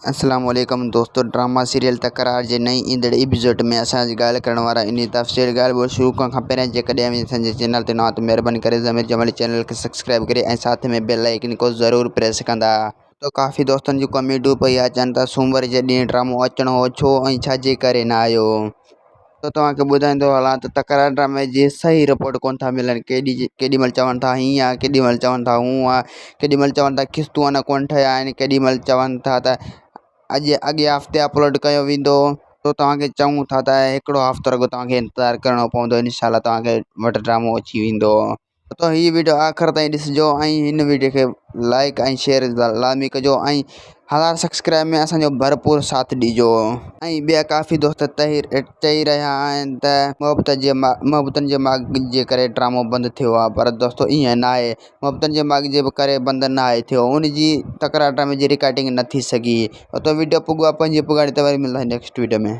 अस्सलाम वालेकुम दोस्तों, ड्रामा सीरियल तकरार जे नई ईंदड़ एपिसोड में असां ॻाल्हि करण वारा इन तफ़सील ॻाल्हि ॿोल शुरू करण खां पहिरियों जेकॾहिं असांजे चैनल ते नवां त महिरबानी करे ज़मीर जमाली चैनल खे सब्सक्राइब करे ऐं साथ में बेल आइकन को ज़रूरु प्रेस कंदा। तो काफ़ी दोस्तनि जूं कमेंटूं पई अचनि त सूमर जे ॾींहुं ड्रामो अचिणो हो छो ऐं छाजे करे न आयो। तो तव्हांखे ॿुधाईंदो हलां त तकरार ड्रामे जी सही रिपोर्ट कोन था मिलनि। केॾीमहिल चवनि था हीअं आहे, केॾीमहिल चवनि था हूअं आहे, केॾीमहिल चवनि था क़िस्तूं अञा कोन ठहिया आहिनि, केॾीमहिल चवनि था त अॻे हफ़्ते अपलोड कयो वेंदो। तो तव्हांखे चऊं था त हिकिड़ो हफ़्तो रुॻो तव्हांखे इंतज़ारु करिणो पवंदो। इंशाल्लाह तव्हांखे वटि ड्रामो अची वेंदो। तो हीअ वीडियो आख़िर ताईं ॾिसिजो ऐं हिन वीडियो खे लाइक ऐं शेयर लाज़मी कजो ऐं 1000 सब्सक्राइब में असांजो भरपूर साथ ॾिजो। ऐं ॿिया काफ़ी दोस्त चई रहिया आहिनि त मोहब्बतनि जे माॻ जे करे ड्रामो बंदि थियो आहे, पर दोस्तों ईअं न आहे। मोहब्बतनि जे माॻ जे करे बंदि न आहे थियो, उन जी तकरार ड्रामे जी रिकॉर्डिंग न थी सघी। तो वीडियो पुॻो आहे पंहिंजी पुॻाड़ी ते वरी मिलंदा नेक्स्ट वीडियो में।